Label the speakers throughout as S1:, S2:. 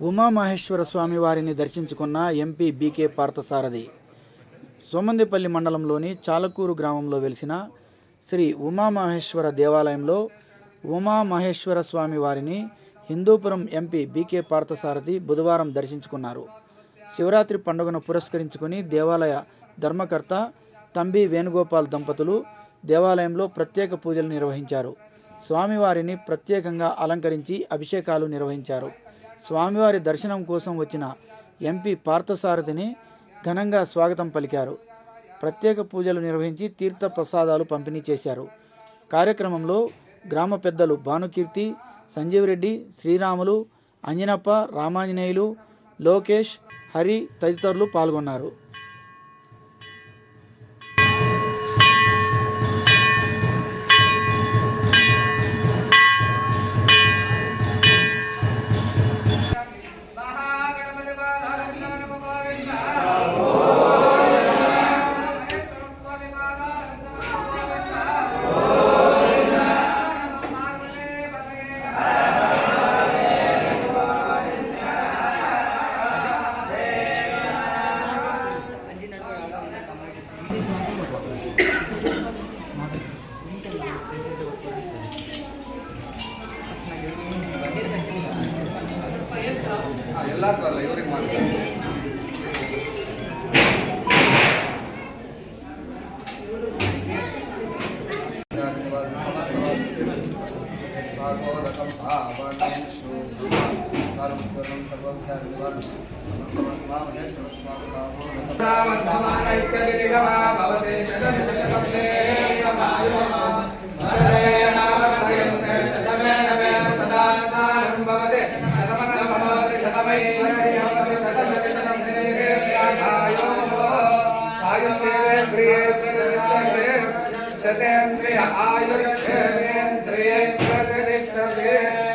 S1: ఉమామహేశ్వర స్వామి వారిని దర్శించుకున్న MP BK Parthasarathi Somandepalli మండలంలోని చాలకూరు గ్రామంలో వెలిసిన శ్రీ ఉమామహేశ్వర దేవాలయంలో ఉమామహేశ్వర స్వామి వారిని హిందూపురం ఎంపీ బీకే పార్థసారథి బుధవారం దర్శించుకున్నారు. శివరాత్రి పండుగను పురస్కరించుకుని దేవాలయ ధర్మకర్త తంబి వేణుగోపాల్ దంపతులు దేవాలయంలో ప్రత్యేక పూజలు నిర్వహించారు. స్వామివారిని ప్రత్యేకంగా అలంకరించి అభిషేకాలు నిర్వహించారు. స్వామివారి దర్శనం కోసం వచ్చిన ఎంపీ పార్థసారథిని ఘనంగా స్వాగతం పలికారు. ప్రత్యేక పూజలు నిర్వహించి తీర్థ ప్రసాదాలు పంపిణీ చేశారు. కార్యక్రమంలో గ్రామ పెద్దలు భానుకీర్తి, సంజీవరెడ్డి, శ్రీరాములు, అంజనప్ప, రామాంజనేయులు, లోకేష్, హరి తదితరులు పాల్గొన్నారు.
S2: ಎಲ್ಲಾರ್ದು ಅಲ್ಲ ಇವ್ರಿಗೆ ಮಾಡ್ತಾರೆ.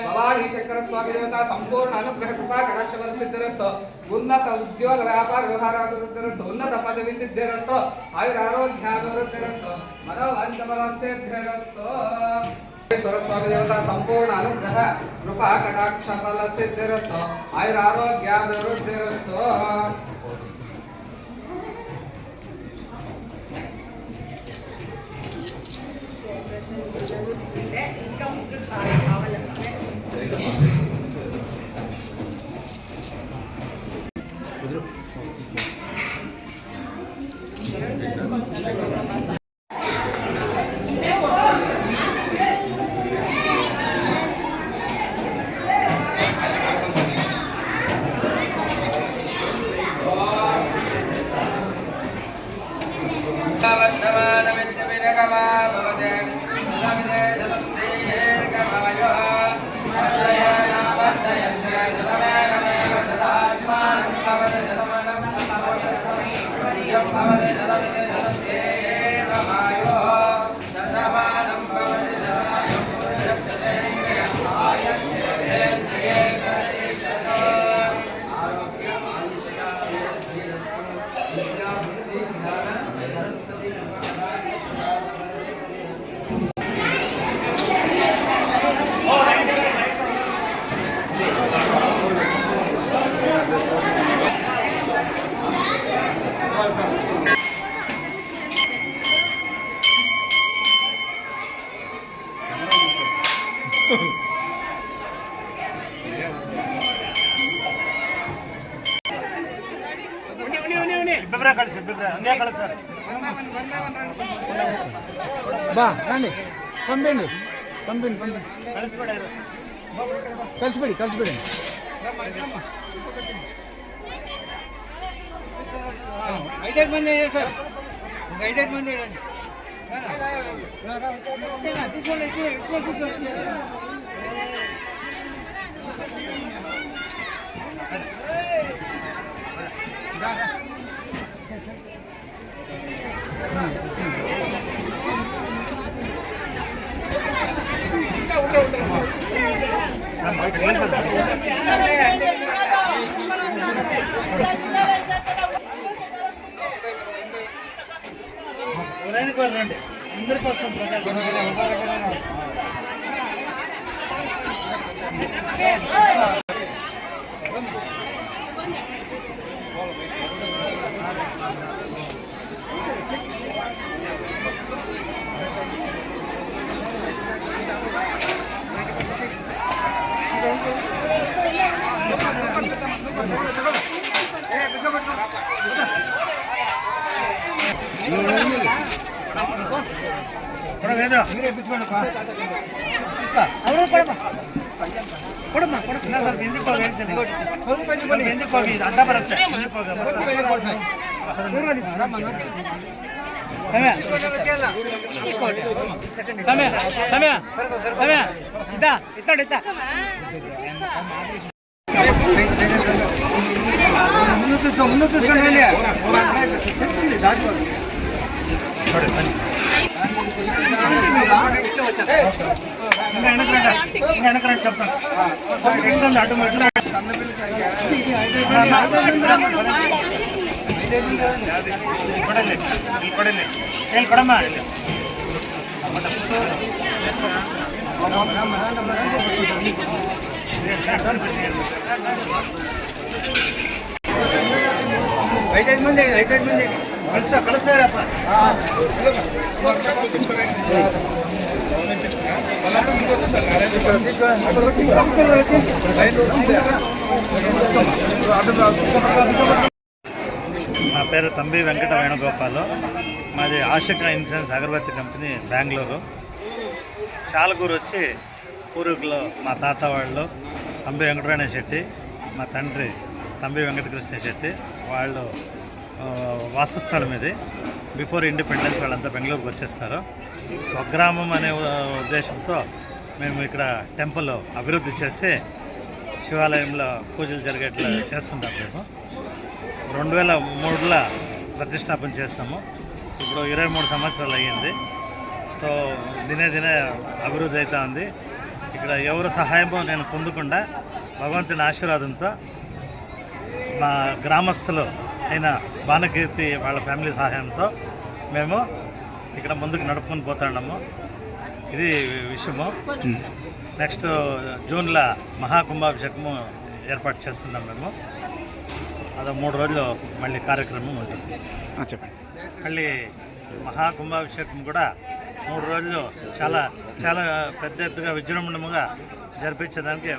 S2: భవానీ శంకర స్వామి దేవత సంపూర్ణ అనుగ్రహ కృపా కటాక్ష బల సిద్ధిరస్తో, ఉన్నత ఉద్యోగ వ్యాపార వ్యవహారాభివృద్ధిరస్తో, ఉన్నత పదవి సిద్ధిరస్తో, ఆయురారోగ్యాభివృద్ధిరస్తో, మనోవాంఛ బల సిద్ధిరస్తో. స్వామి దేవత సంపూర్ణ అనుగ్రహ కృపా కటాక్ష బల సిద్ధిరస్తో, ఆయురారోగ్యాభివృద్ధిరస్తో.
S1: బా రండి, పంపండి కలిసిపెడి
S3: 5 మంది సార్, 5 మంది తీసుకోండి. రండి, అందరికి వస్తాం. ప్రకాశం కూర్చో మీరు ఎప్పించుకోండి కొడమ్మా ఎందుకు అడ్డా పడచ్చు సమయ సమయ సమయ ఇద్దా ఇస్తాడు ఇద్దా ముందు చూసుకోండి చెప్తాను అటు కొడమ్మా ఐదైదు మంది కలుస్తారప్ప
S4: నా పేరు తంబి వెంకట వేణుగోపాల్. మాది ఆశిక ఇన్సూరెన్స్ అగరబత్తి కంపెనీ బెంగళూరు. చాలకూరు వచ్చి పూర్వీకులు మా తాత వాళ్ళు తంబి వెంకటరమణ శెట్టి, మా తండ్రి తంబి వెంకటకృష్ణ శెట్టి వాళ్ళు వాసస్థలం ఇది. బిఫోర్ ఇండిపెండెన్స్ వాళ్ళంతా బెంగళూరుకి వచ్చేస్తారు. స్వగ్రామం అనే ఉద్దేశంతో మేము ఇక్కడ టెంపుల్ అభివృద్ధి చేసి శివాలయంలో పూజలు జరిగేట్లు చేస్తుంటాం. మేము 2003లో ప్రతిష్టాపన చేస్తాము. ఇప్పుడు 23 సంవత్సరాలు అయ్యింది. సో దినే అభివృద్ధి అవుతా ఉంది. ఇక్కడ ఎవరు సహాయమో నేను పొందకుండా భగవంతుని ఆశీర్వాదంతో మా గ్రామస్తులు అయిన బాణకీర్తి వాళ్ళ ఫ్యామిలీ సహాయంతో మేము ఇక్కడ ముందుకు నడుపుకొని పోతున్నాము. ఇది విషయము. నెక్స్ట్ జూన్లో మహాకుంభాభిషేకము ఏర్పాటు చేస్తున్నాం మేము. అదో 3 రోజులు మళ్ళీ కార్యక్రమం ఉంటుంది.
S1: చెప్పండి.
S4: మళ్ళీ మహాకుంభాభిషేకం కూడా 3 రోజులు చాలా చాలా పెద్ద ఎత్తుగా విజృంభణముగా జరిపించేదానికి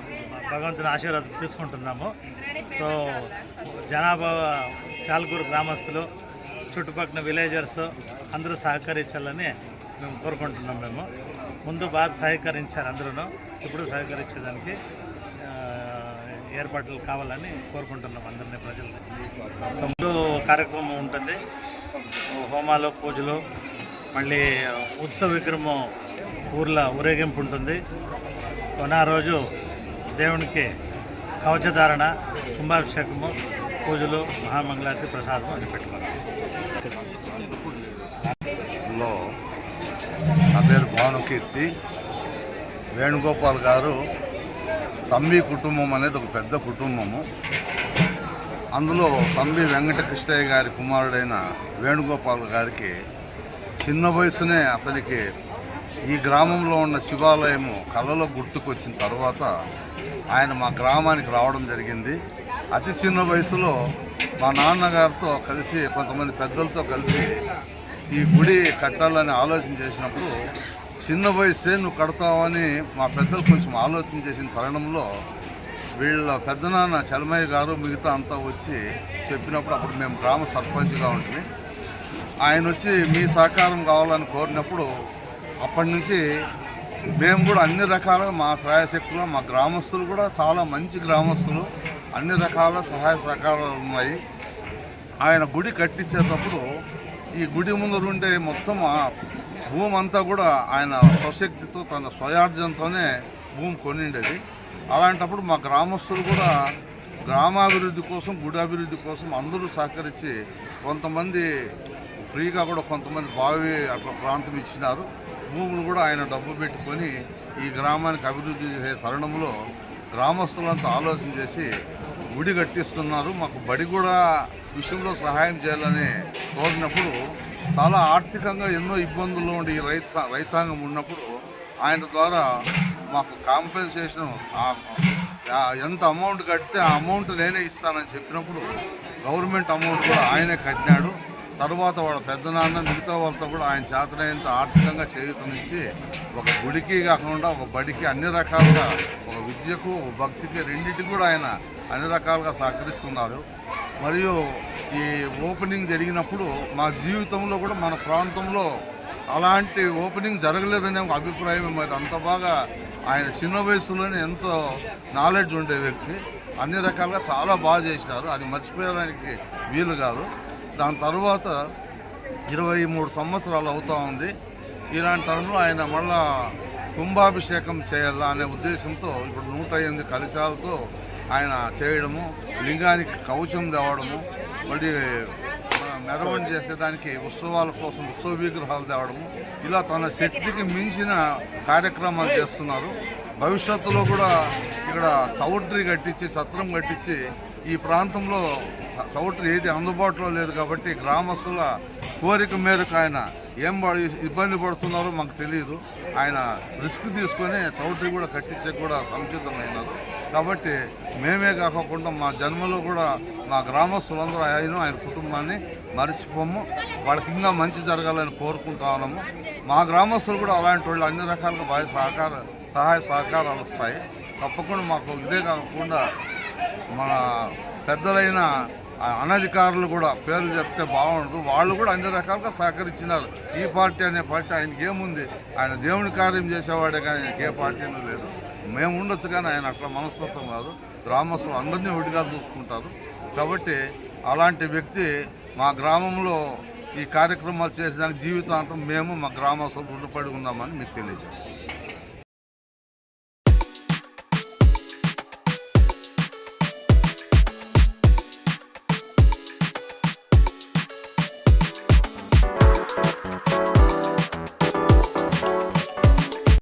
S4: భగవంతుని ఆశీర్వాదం తీసుకుంటున్నాము. సో జనాభా చాలకూరు గ్రామస్తులు, చుట్టుపక్కల విలేజర్స్ అందరూ సహకరించాలని మేము కోరుకుంటున్నాం. మేము ముందు బాగా సహకరించారు అందరూ, ఇప్పుడు సహకరించేదానికి ఏర్పాట్లు కావాలని కోరుకుంటున్నాం అందరినీ, ప్రజల్ని. సో ముందు కార్యక్రమం ఉంటుంది, హోమాలు, పూజలు, మళ్ళీ ఉత్సవ విగ్రహం ఊర్లో ఊరేగింపు ఉంటుంది. కొనా రోజు దేవునికి కవచధారణ, కుంభాభిషేకము, పూజలు, మహామంగళారతి, ప్రసాదం అని పెట్టుకోవాలి.
S5: నా పేరు భానుకీర్తి. వేణుగోపాల్ గారు తంబి కుటుంబం అనేది ఒక పెద్ద కుటుంబము. అందులో తంబి వెంకటకృష్ణయ్య గారి కుమారుడైన వేణుగోపాల్ గారికి చిన్న వయసునే అతనికి ఈ గ్రామంలో ఉన్న శివాలయము కళలో గుర్తుకొచ్చిన తర్వాత ఆయన మా గ్రామానికి రావడం జరిగింది. అతి చిన్న వయసులో మా నాన్నగారితో కలిసి, కొంతమంది పెద్దలతో కలిసి ఈ గుడి కట్టాలని ఆలోచన చేసినప్పుడు, చిన్న వయసే నువ్వు కడతావని మా పెద్దలు కొంచెం ఆలోచన చేసిన తరుణంలో వీళ్ళ పెద్దనాన్న చలమయ్య గారు మిగతా అంతా వచ్చి చెప్పినప్పుడు, అప్పుడు మేము గ్రామ సర్పంచ్గా ఉంటుంది, ఆయన వచ్చి మీ సహకారం కావాలని కోరినప్పుడు అప్పటి నుంచి మేము కూడా అన్ని రకాలుగా మా సహాయశక్తులు, మా గ్రామస్తులు కూడా చాలా మంచి గ్రామస్తులు, అన్ని రకాల సహాయ సహకారాలు ఉన్నాయి. ఆయన గుడి కట్టించేటప్పుడు ఈ గుడి ముందు ఉండే మొత్తం భూమి అంతా కూడా ఆయన స్వశక్తితో, తన స్వయార్జనతోనే భూమి కొనిండేది. అలాంటప్పుడు మా గ్రామస్తులు కూడా గ్రామాభివృద్ధి కోసం, గుడి అభివృద్ధి కోసం అందరూ సహకరించి కొంతమంది ఫ్రీగా కూడా కొంతమంది బావి అట్లా ప్రాంతం ఇచ్చినారు. భూములు కూడా ఆయన డబ్బు పెట్టుకొని ఈ గ్రామానికి అభివృద్ధి చేసే తరుణంలో గ్రామస్తులంతా ఆలోచన చేసి గుడి కట్టిస్తున్నారు. మాకు బడి కూడా విషయంలో సహాయం చేయాలని కోరినప్పుడు, చాలా ఆర్థికంగా ఎన్నో ఇబ్బందుల్లో ఉండి ఈ రైతాంగం ఉన్నప్పుడు ఆయన ద్వారా మాకు కాంపెన్సేషన్ ఎంత అమౌంట్ కడితే ఆ అమౌంట్ నేనే ఇస్తానని చెప్పినప్పుడు గవర్నమెంట్ అమౌంట్ కూడా ఆయనే కట్టినాడు. తర్వాత వాళ్ళ పెద్దనాన్న మిగతా వాళ్ళతో కూడా ఆయన చేతనైనంత ఆర్థికంగా చేయూతనిచ్చి ఒక గుడికి కాకుండా ఒక బడికి అన్ని రకాలుగా, ఒక విద్యకు, ఒక భక్తికి, రెండింటికి కూడా ఆయన అన్ని రకాలుగా సహకరిస్తున్నారు. మరియు ఈ ఓపెనింగ్ జరిగినప్పుడు మా జీవితంలో కూడా మన ప్రాంతంలో అలాంటి ఓపెనింగ్ జరగలేదనే ఒక అభిప్రాయం మాది. అంత బాగా ఆయన చిన్న వయసులోనే ఎంతో నాలెడ్జ్ ఉండే వ్యక్తి, అన్ని రకాలుగా చాలా బాగా చేసినారు. అది మర్చిపోయడానికి వీలు కాదు. దాని తర్వాత 23 సంవత్సరాలు అవుతూ ఉంది. ఇలాంటి తరంలో ఆయన మళ్ళా కుంభాభిషేకం చేయాలా అనే ఉద్దేశంతో ఇప్పుడు 108 కలశాలతో ఆయన చేయడము, లింగానికి కవచం తేవడము, మళ్ళీ మెరవణి చేసేదానికి ఉత్సవాల కోసం ఉత్సవ విగ్రహాలు తేవడము, ఇలా తన శక్తికి మించిన కార్యక్రమాలు చేస్తున్నారు. భవిష్యత్తులో కూడా ఇక్కడ చౌట్రీ కట్టించి, సత్రం కట్టించి, ఈ ప్రాంతంలో చౌట్రీ ఏది అందుబాటులో లేదు కాబట్టి గ్రామస్తుల కోరిక మేరకు ఆయన ఏం ఇబ్బంది పడుతున్నారో మాకు తెలియదు. ఆయన రిస్క్ తీసుకొని చౌట్రీ కూడా కట్టించే కూడా సంసిద్ధమైనారు. కాబట్టి మేమే కాకుండా మా జన్మలో కూడా మా గ్రామస్తులందరూ ఆయన కుటుంబాన్ని మరిచిపోము. వాళ్ళకి ఇంకా మంచి జరగాలని కోరుకుంటా ఉన్నాము. మా గ్రామస్తులు కూడా అలాంటి వాళ్ళు అన్ని రకాలుగా బాగా సహాయ సహకారాలు వస్తాయి. తప్పకుండా మాకు ఇదే కాకుండా మన పెద్దలైన అనధికారులు కూడా పేర్లు చెప్తే బాగుండదు, వాళ్ళు కూడా అన్ని రకాలుగా సహకరించినారు. ఈ పార్టీ అనే పార్టీ ఆయనకి ఏముంది, ఆయన దేవుని కార్యం చేసేవాడే కానీ ఆయనకి ఏ పార్టీనూ లేదు. మేము ఉండొచ్చు కానీ ఆయన అట్లా మనస్తత్వం కాదు. గ్రామస్తులు అందరినీ విడిగా చూసుకుంటారు. కాబట్టి అలాంటి వ్యక్తి మా గ్రామంలో ఈ కార్యక్రమాలు చేసేదానికి జీవితాంతం మేము మా గ్రామస్తులు రుణపడి ఉన్నామని మీకు తెలియజేస్తాం.